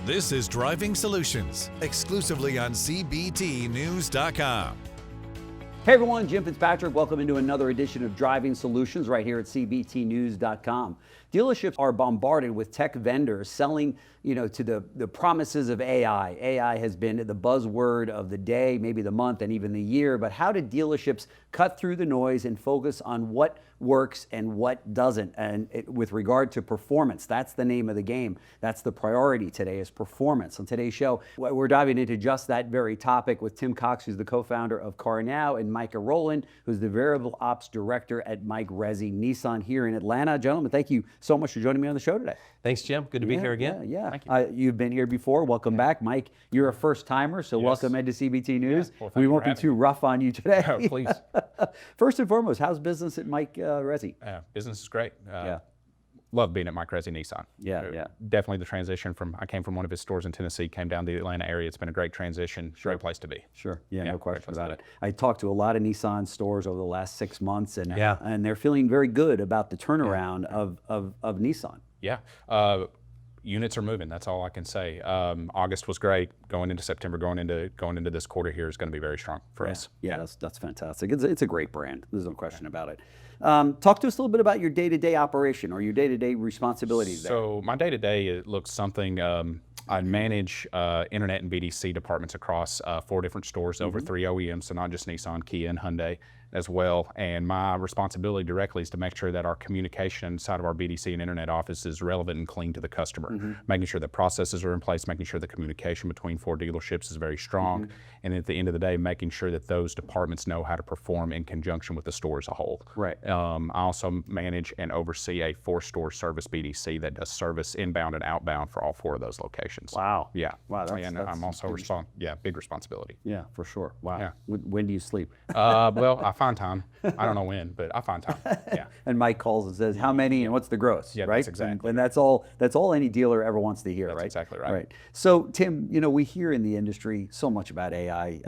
This is Driving Solutions, exclusively on CBTNews.com. Hey everyone, Jim Fitzpatrick. Welcome into another edition of Driving Solutions right here at CBTNews.com. Dealerships are bombarded with tech vendors selling, to the promises of AI. AI has been the buzzword of the day, maybe the month, and even the year. But how do dealerships cut through the noise and focus on what works and what doesn't? And with regard to performance, that's the name of the game. That's the priority today, is performance. On today's show, we're diving into just that very topic with Tim Cox, who's the co-founder of CarNow, and Micah Rowland, who's the variable ops director at Mike Rezi Nissan here in Atlanta. Gentlemen, thank you so much for joining me on the show today. Thanks, Jim. Good to be here again. Yeah. Thank you. You've been here before. Welcome back. Mike, you're a first timer, so welcome into CBT News. Well, we won't be too rough on you today. Oh, please. First and foremost, how's business at Mike Rezi? Business is great. Love being at Mike Rezi Nissan. Yeah. Definitely the transition I came from one of his stores in Tennessee, came down to the Atlanta area. It's been a great transition, great place to be. Sure, no question about it. I talked to a lot of Nissan stores over the last 6 months, and they're feeling very good about the turnaround of Nissan. Yeah. Units are moving. That's all I can say. August was great. Going into September, going into this quarter here is going to be very strong for us. Yeah, that's fantastic. It's a great brand. There's no question about it. Talk to us a little bit about your day-to-day operation or your day-to-day responsibilities there. So my day-to-day, it looks something. I manage internet and BDC departments across 4 different stores, over 3 OEMs, so not just Nissan, Kia, and Hyundai as well. And my responsibility directly is to make sure that our communication inside of our BDC and internet office is relevant and clean to the customer, making sure that processes are in place, making sure the communication between 4 dealerships is very strong, and at the end of the day, making sure that those departments know how to perform in conjunction with the store as a whole. Right. I also manage and oversee a 4-store service BDC that does service inbound and outbound for all 4 of those locations. Wow. Yeah. Wow. I'm also big responsibility. Yeah, for sure. Wow. Yeah. When do you sleep? Well, I find time. I don't know when, but I find time. Yeah. And Mike calls and says, how many and what's the gross? Yeah, right? that's exactly. And that's all any dealer ever wants to hear, That's right? exactly right. Right. So, Tim, we hear in the industry so much about AI.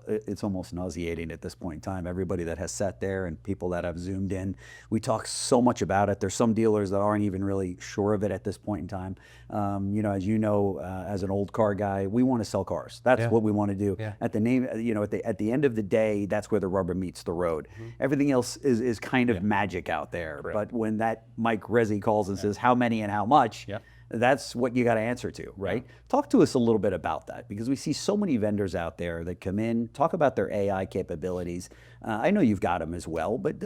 It's almost nauseating at this point in time. Everybody that has sat there and people that have zoomed in, we talk so much about it. There's some dealers that aren't even really sure of it at this point in time. As an old car guy, we want to sell cars. That's what we want to do. Yeah. At the end of the day, that's where the rubber meets the road. Everything else is kind of magic out there. Correct. But when that Mike Rezi calls and says how many and how much, that's what you got to answer to, right? Talk to us a little bit about that, because we see so many vendors out there that come in, talk about their AI capabilities. I know you've got them as well, but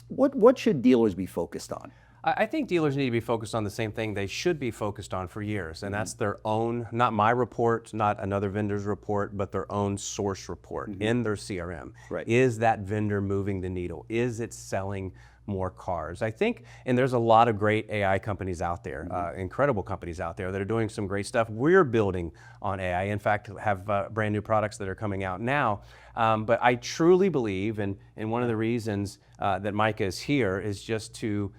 what should dealers be focused on? I think dealers need to be focused on the same thing they should be focused on for years, and that's their own, not my report, not another vendor's report, but their own source report in their CRM. Right. Is that vendor moving the needle? Is it selling more cars? I think, and there's a lot of great AI companies out there, incredible companies out there that are doing some great stuff. We're building on AI, in fact, have brand new products that are coming out now. But I truly believe, and one of the reasons that Micah is here is just to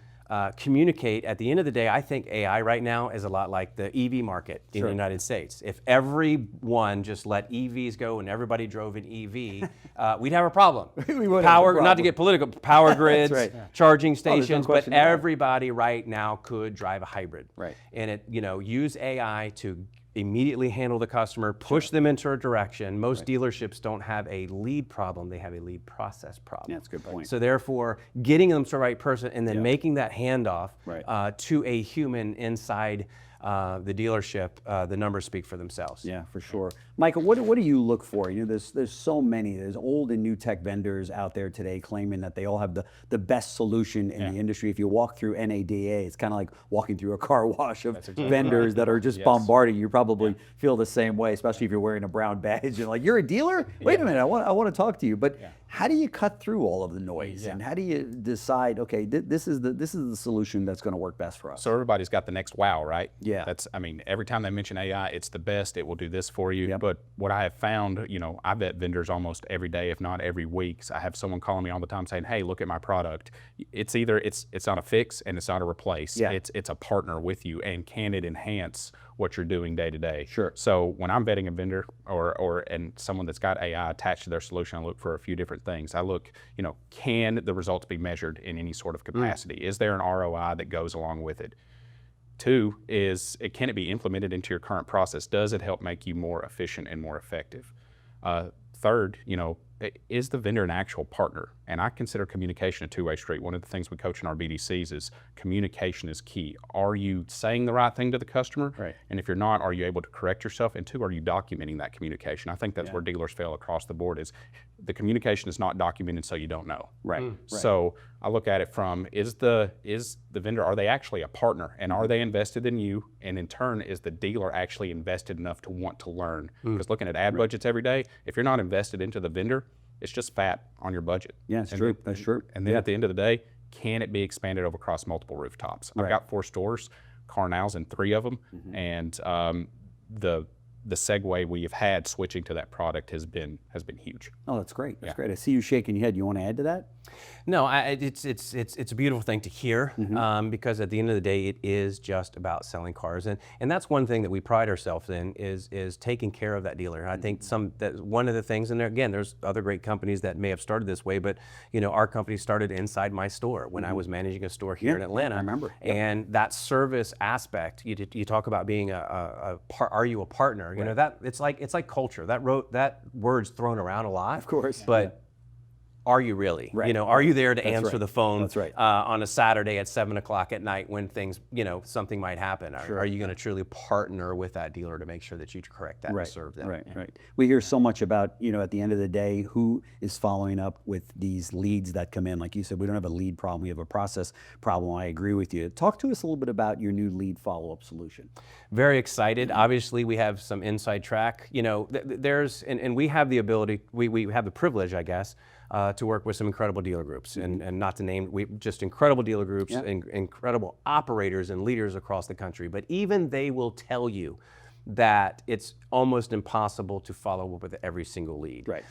communicate. At the end of the day, I think AI right now is a lot like the EV market in the United States. If everyone just let EVs go and everybody drove an EV, we'd have a problem. We would have a problem. Not to get political, power grids, charging stations, but question about it. everybody right now could drive a hybrid. Right. And use AI to immediately handle the customer, push them into a direction. Most dealerships don't have a lead problem, they have a lead process problem. Yeah, that's a good point. So therefore, getting them to the right person and then making that handoff to a human inside the dealership, the numbers speak for themselves. Yeah, for sure. Michael, what do you look for? There's so many. There's old and new tech vendors out there today claiming that they all have the best solution in the industry. If you walk through NADA, it's kind of like walking through a car wash of vendors that are just bombarding. You probably feel the same way, especially if you're wearing a brown badge. You're like, you're a dealer? Wait a minute, I want to talk to you. But how do you cut through all of the noise, and how do you decide? Okay, this is the solution that's going to work best for us. So everybody's got the next wow, right? Yeah. Every time they mention AI, it's the best. It will do this for you. But what I have found, I vet vendors almost every day, if not every week. So I have someone calling me all the time saying, "Hey, look at my product." It's either it's not a fix and it's not a replace. Yeah. It's a partner with you, and can it enhance what you're doing day to day? Sure. So when I'm vetting a vendor and someone that's got AI attached to their solution, I look for a few different things. I look, can the results be measured in any sort of capacity? Is there an ROI that goes along with it? 2 is, can it be implemented into your current process? Does it help make you more efficient and more effective? 3rd, is the vendor an actual partner? And I consider communication a two-way street. One of the things we coach in our BDCs is communication is key. Are you saying the right thing to the customer? Right. And if you're not, are you able to correct yourself? And 2, are you documenting that communication? I think that's where dealers fail across the board, is the communication is not documented, so you don't know. Right. So I look at it from, is the vendor, are they actually a partner? And are they invested in you? And in turn, is the dealer actually invested enough to want to learn? Because looking at ad budgets every day, if you're not invested into the vendor, it's just fat on your budget. Yeah, it's true. That's true. And then at the end of the day, can it be expanded over across multiple rooftops? I've got 4 stores, CarNow's in 3 of them, and the segue we have had switching to that product has been huge. Oh, that's great. That's great. I see you shaking your head. You want to add to that? No, it's a beautiful thing to hear, because at the end of the day, it is just about selling cars, and that's one thing that we pride ourselves in is taking care of that dealer. I think that one of the things, and again, there's other great companies that may have started this way, but our company started inside my store when I was managing a store here in Atlanta. I remember. And that service aspect, you talk about being are you a partner? That it's like culture. That word's thrown around a lot. Of course. But are you really? Right. Are you there to That's answer right. the phone That's right. On a Saturday at 7 o'clock at night when things, something might happen? Sure. Are you going to truly partner with that dealer to make sure that you correct that and serve them? Right. We hear so much about, at the end of the day, who is following up with these leads that come in. Like you said, we don't have a lead problem, we have a process problem. I agree with you. Talk to us a little bit about your new lead follow-up solution. Very excited. Obviously, we have some inside track. There's, and we have the ability, we have the privilege, I guess, to work with some incredible dealer groups, and not to name, just incredible dealer groups, and incredible operators and leaders across the country. But even they will tell you that it's almost impossible to follow up with every single lead. Right.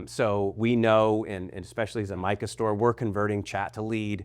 So we know, and especially as a Micah store, we're converting chat to lead.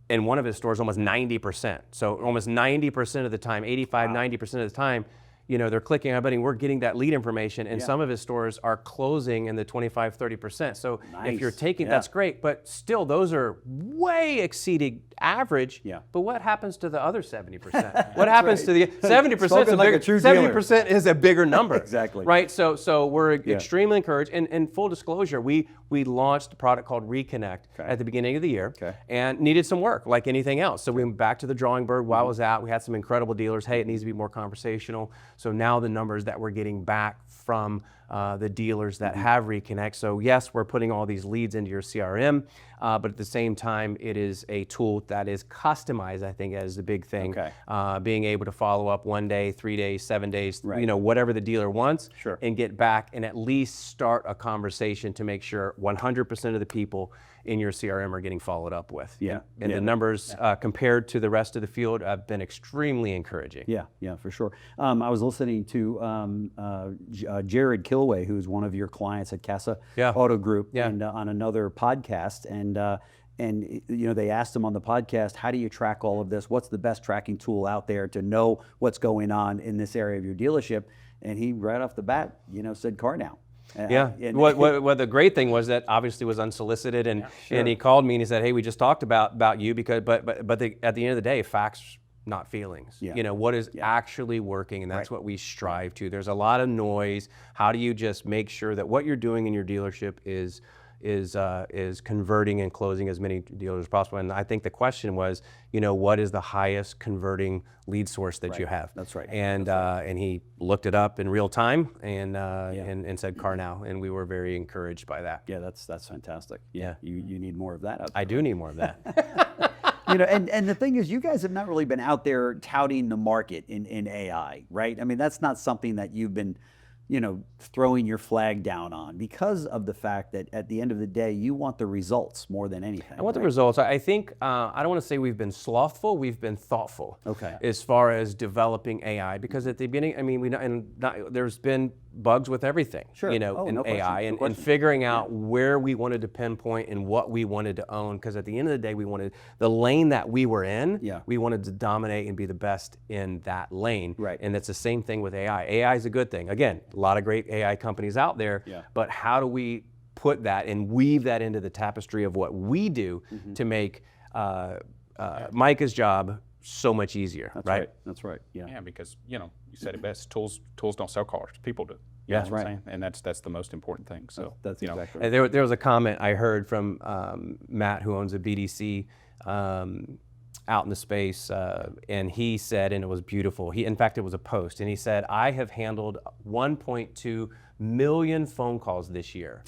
In one of his stores, almost 90%. So almost 90% of the time, 85, 90% of the time, they're clicking on a button, we're getting that lead information, and some of his stores are closing in the 25, 30%. So if you're taking, that's great, but still those are way exceeding average. Yeah. But what happens to the other 70%? What happens to the 70%? Spoken like a true dealer. 70% is a bigger number. Exactly. Right. So we're extremely encouraged. And full disclosure, we launched a product called Reconnect at the beginning of the year, and needed some work like anything else. So we went back to the drawing board while I was out. We had some incredible dealers. Hey, it needs to be more conversational. So now the numbers that we're getting back from the dealers that have Reconnect. So yes, we're putting all these leads into your CRM, but at the same time, it is a tool that is customized, I think, as the big thing. Being able to follow up 1 day, 3 days, 7 days, whatever the dealer wants, and get back and at least start a conversation to make sure 100% of the people in your CRM are getting followed up with. And the numbers compared to the rest of the field have been extremely encouraging. Yeah, for sure. I was listening to Jared Kilway, who's one of your clients at Casa Auto Group, and on another podcast, and they asked him on the podcast, how do you track all of this? What's the best tracking tool out there to know what's going on in this area of your dealership? And he right off the bat, said CarNow. What the great thing was that obviously was unsolicited, and he called me and he said, hey, we just talked at the end of the day, facts, not feelings. What is actually working, and that's what we strive to. There's a lot of noise. How do you just make sure that what you're doing in your dealership is converting and closing as many dealers as possible? And I think the question was, what is the highest converting lead source that you have? That's right. And he looked it up in real time and said CarNow, and we were very encouraged by that. Yeah, that's fantastic. You need more of that out there. I do need more of that. And the thing is, you guys have not really been out there touting the market in AI, right? I mean, that's not something that you've been throwing your flag down on, because of the fact that at the end of the day, you want the results more than anything. I want the results. I think, I don't want to say we've been slothful, we've been thoughtful as far as developing AI, because at the beginning, I mean, there's been bugs with everything, in AI, and figuring out where we wanted to pinpoint and what we wanted to own, because at the end of the day, we wanted the lane that we were in, we wanted to dominate and be the best in that lane. And it's the same thing with AI. AI is a good thing. Again, a lot of great AI companies out there, but how do we put that and weave that into the tapestry of what we do to make Micah's job so much easier, That's right? That's right. Yeah. Yeah, because you said it best. Tools don't sell cars. People do. Yeah, that's right. And that's the most important thing. So That's exactly right. And there was a comment I heard from Matt, who owns a BDC out in the space, and he said, and it was beautiful. In fact, it was a post, and he said, "I have handled 1.2 million phone calls this year,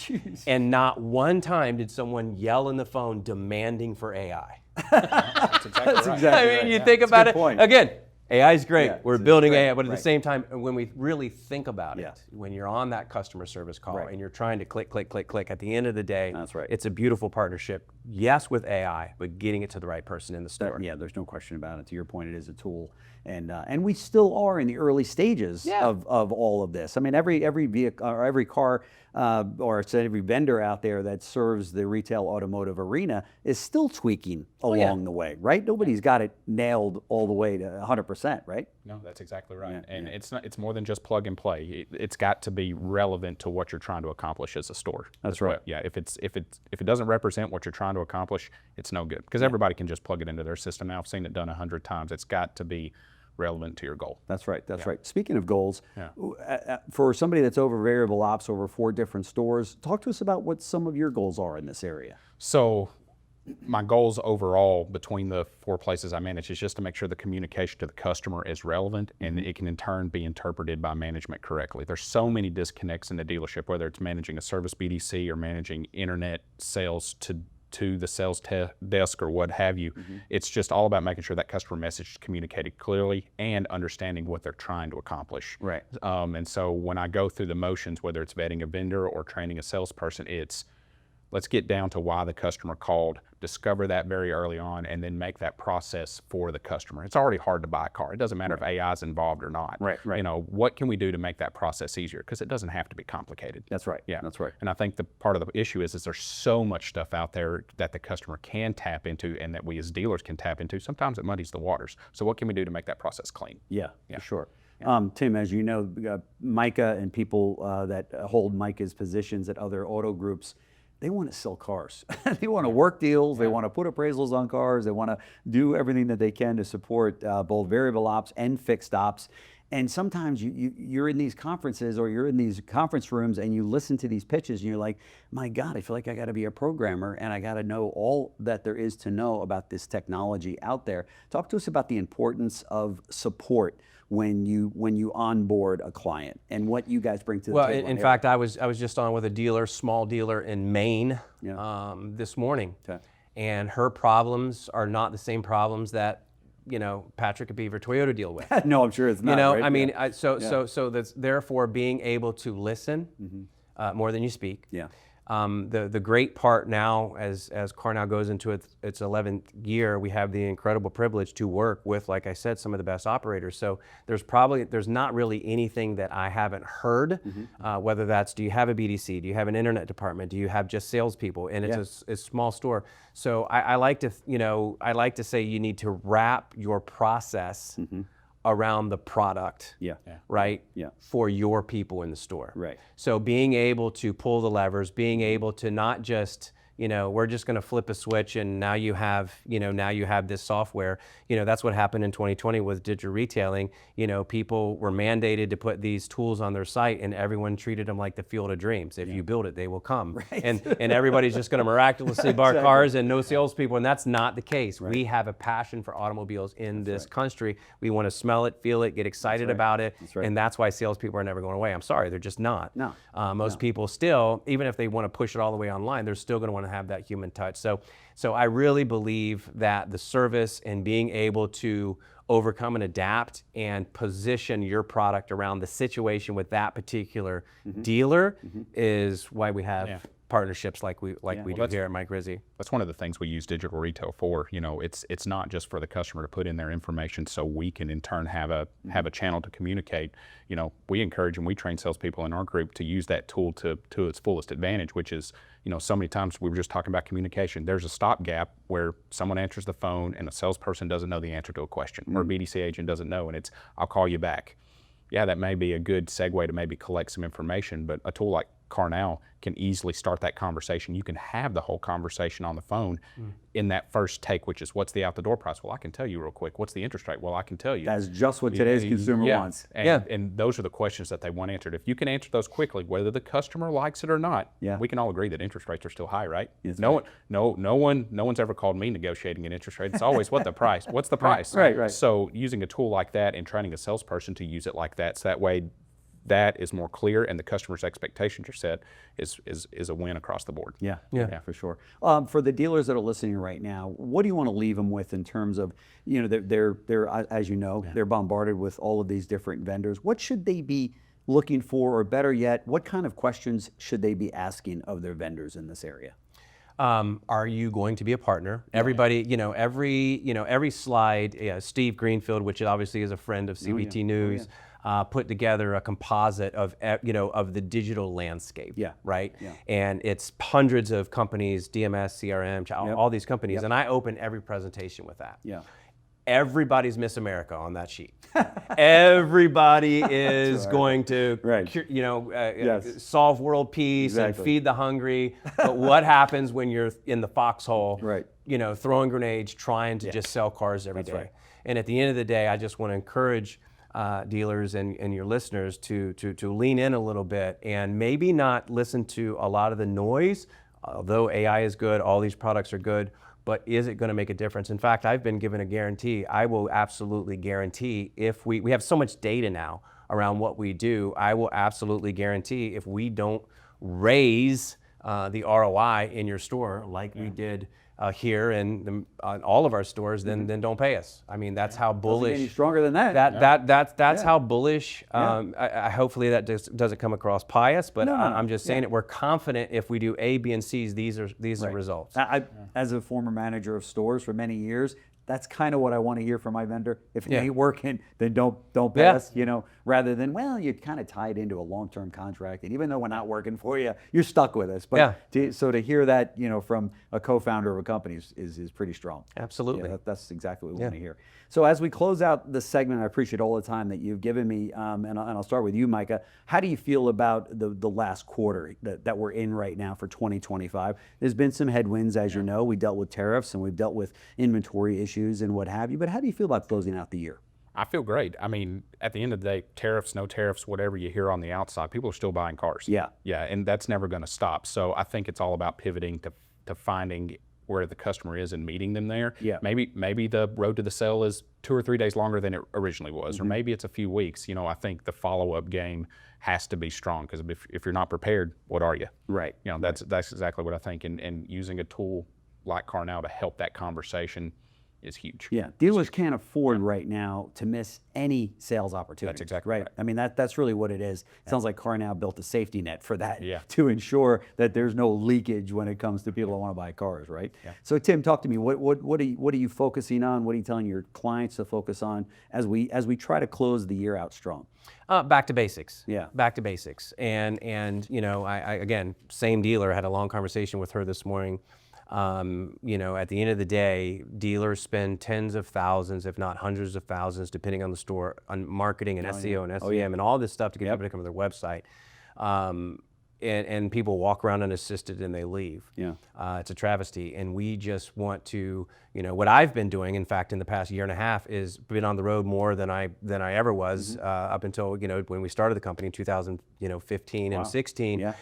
and not one time did someone yell in the phone demanding for AI." that's exactly right. exactly I mean, you think about it point. again. AI is great. Yeah, We're it's building great, AI, but at right. the same time, when we really think about Yeah. it, when you're on that customer service call Right. and you're trying to click, click, click, click, at the end of the day, That's right. it's a beautiful partnership. Yes, with AI, but getting it to the right person in the store. Yeah, there's no question about it. To your point, it is a tool, and we still are in the early stages of all of this. I mean, every vehicle or every car or say every vendor out there that serves the retail automotive arena is still tweaking along the way, right? Nobody's got it nailed all the way to 100%, right? No, that's exactly right. It's more than just plug and play. It's got to be relevant to what you're trying to accomplish as a store. That's right. Yeah, if it doesn't represent what you're trying to accomplish, it's no good. Because everybody can just plug it into their system now. I've seen it done 100 times. It's got to be relevant to your goal. That's right. That's right. Speaking of goals, for somebody that's over variable ops over 4 different stores, talk to us about what some of your goals are in this area. So my goals overall between the 4 places I manage is just to make sure the communication to the customer is relevant and it can in turn be interpreted by management correctly. There's so many disconnects in the dealership, whether it's managing a service BDC or managing internet sales to the sales desk or what have you. It's just all about making sure that customer message is communicated clearly and understanding what they're trying to accomplish. Right. And so when I go through the motions, whether it's vetting a vendor or training a salesperson, it's let's get down to why the customer called, discover that very early on, and then make that process for the customer. It's already hard to buy a car. It doesn't matter if AI is involved or not. Right. What can we do to make that process easier? Because it doesn't have to be complicated. That's right. Yeah, that's right. And I think the part of the issue is there's so much stuff out there that the customer can tap into and that we as dealers can tap into. Sometimes it muddies the waters. So what can we do to make that process clean? Yeah, for sure. Tim, as you know, Micah and people that hold Micah's positions at other auto groups, they want to sell cars. They want to work deals. They want to put appraisals on cars. They want to do everything that they can to support both variable ops and fixed ops. And sometimes you're in these conferences or you're in these conference rooms and you listen to these pitches and you're like, my God, I feel like I got to be a programmer and I got to know all that there is to know about this technology out there. Talk to us about the importance of support when you onboard a client and what you guys bring to the table. Well, in fact, I was just on with a small dealer in Maine this morning, and her problems are not the same problems that Patrick and Beaver Toyota deal with. No, I'm sure it's not. Right? I mean, so that's therefore being able to listen more than you speak. Yeah. The great part now, as CarNow goes into its 11th year, we have the incredible privilege to work with, like I said, some of the best operators. So there's not really anything that I haven't heard, whether that's, do you have a BDC? Do you have an internet department? Do you have just salespeople? And it's a small store. So I like to say you need to wrap your process around the product, right? Yeah. For your people in the store. Right. So being able to pull the levers, being able to not just, we're just going to flip a switch and now you have this software. That's what happened in 2020 with digital retailing. People were mandated to put these tools on their site and everyone treated them like the field of dreams. If you build it, they will come. Right. And everybody's just going to miraculously buy cars and no salespeople. And that's not the case. Right. We have a passion for automobiles in this country. We want to smell it, feel it, get excited about it. That's right. And that's why salespeople are never going away. I'm sorry, they're just not. No. Most people still, even if they want to push it all the way online, they're still going to want to have that human touch. So I really believe that the service and being able to overcome and adapt and position your product around the situation with that particular dealer is why we have partnerships like we do here at Mike Rezi. That's one of the things we use digital retail for. It's not just for the customer to put in their information so we can in turn have a channel to communicate. We encourage and we train salespeople in our group to use that tool to its fullest advantage, which is, so many times we were just talking about communication. There's a stopgap where someone answers the phone and a salesperson doesn't know the answer to a question, or a BDC agent doesn't know, and it's, I'll call you back. Yeah, that may be a good segue to maybe collect some information, but a tool like CarNow can easily start that conversation. You can have the whole conversation on the phone in that first take, which is, what's the out-the-door price? Well, I can tell you real quick. What's the interest rate? Well, I can tell you. That's just what today's consumer wants. And those are the questions that they want answered. If you can answer those quickly, whether the customer likes it or not, we can all agree that interest rates are still high, right? No one's ever called me negotiating an interest rate. It's always what's the price? Right. So using a tool like that and training a salesperson to use it like that, so that way that is more clear and the customer's expectations are set, is a win across the board. Yeah, for sure. For the dealers that are listening right now, what do you want to leave them with in terms of, they're as you know, they're bombarded with all of these different vendors. What should they be looking for, or better yet, what kind of questions should they be asking of their vendors in this area? Are you going to be a partner? Everybody, every slide, Steve Greenfield, which obviously is a friend of CBT News, put together a composite of the digital landscape, right? And it's hundreds of companies, DMS, CRM, all these companies, and I open every presentation with that. Everybody's Miss America on that sheet. Everybody is going to, solve world peace and feed the hungry. But what happens when you're in the foxhole, throwing grenades, trying to just sell cars every day? And at the end of the day, I just want to encourage dealers and your listeners to lean in a little bit and maybe not listen to a lot of the noise. Although AI is good, all these products are good, but is it going to make a difference? In fact, I've been given a guarantee. I will absolutely guarantee, if we have so much data now around what we do, I will absolutely guarantee if we don't raise the ROI in your store like we did here and all of our stores, then don't pay us. I mean, that's how bullish. Any stronger than that? That's how bullish. Hopefully that doesn't come across pious, but I'm just saying it. We're confident if we do A, B, and C's, these are results. As a former manager of stores for many years, that's kind of what I want to hear from my vendor. If it ain't working, then don't pay us, rather than, well, you're kind of tied into a long-term contract, and even though we're not working for you, you're stuck with us. But so to hear that, from a co-founder of a company is pretty strong. Absolutely. That's exactly what we want to hear. So as we close out the segment, I appreciate all the time that you've given me, and I'll start with you, Micah. How do you feel about the last quarter that we're in right now for 2025? There's been some headwinds, as you know. We dealt with tariffs and we've dealt with inventory issues and what have you, but how do you feel about closing out the year? I feel great. I mean, at the end of the day, tariffs, no tariffs, whatever you hear on the outside, people are still buying cars. Yeah, and that's never going to stop. So I think it's all about pivoting to finding where the customer is and meeting them there. Maybe the road to the sale is 2 or 3 days longer than it originally was, or maybe it's a few weeks. I think the follow-up game has to be strong, because if you're not prepared, what are you? Right. That's exactly what I think, and using a tool like CarNow to help that conversation is huge. Yeah, dealers can't afford right now to miss any sales opportunity. That's exactly right. I mean, that's really what it is. It sounds like CarNow built a safety net for that to ensure that there's no leakage when it comes to people that want to buy cars, right? So Tim, talk to me. What are you focusing on? What are you telling your clients to focus on as we try to close the year out strong? Back to basics. Back to basics. And I again, same dealer, had a long conversation with her this morning. At the end of the day, dealers spend tens of thousands, if not hundreds of thousands, depending on the store, on marketing and SEO and SEM and all this stuff to get people to come to their website. And people walk around unassisted and they leave. It's a travesty. And we just want to, what I've been doing, in fact, in the past year and a half, is been on the road more than I ever was up until, when we started the company in 2015 and 16.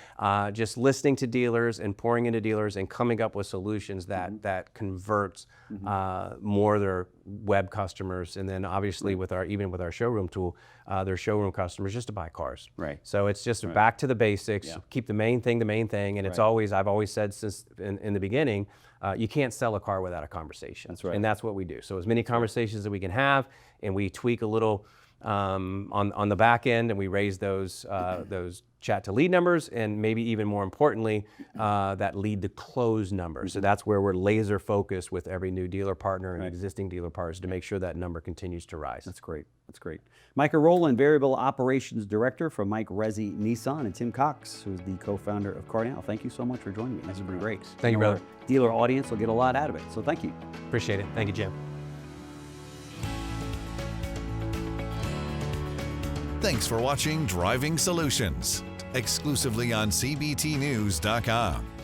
Just listening to dealers and pouring into dealers and coming up with solutions that converts more of their web customers, and then obviously with our showroom tool, their showroom customers, just to buy cars. So it's just back to the basics. Keep the main thing, and it's always, I've always said since in the beginning, you can't sell a car without a conversation. That's right. And that's what we do. So as many conversations that we can have, and we tweak a little on the back end, and we raise those chat to lead numbers, and maybe even more importantly, that lead to close numbers. So that's where we're laser focused with every new dealer partner and existing dealer partners to make sure that number continues to rise. That's great. That's great. Micah Rowland, Variable Operations Director from Mike Rezi Nissan, and Tim Cox, who's the co-founder of CarNow. Thank you so much for joining me. This has been great. Thank you, brother. Our dealer audience will get a lot out of it. So thank you. Appreciate it. Thank you, Jim. Thanks for watching Driving Solutions. exclusively on CBTNews.com.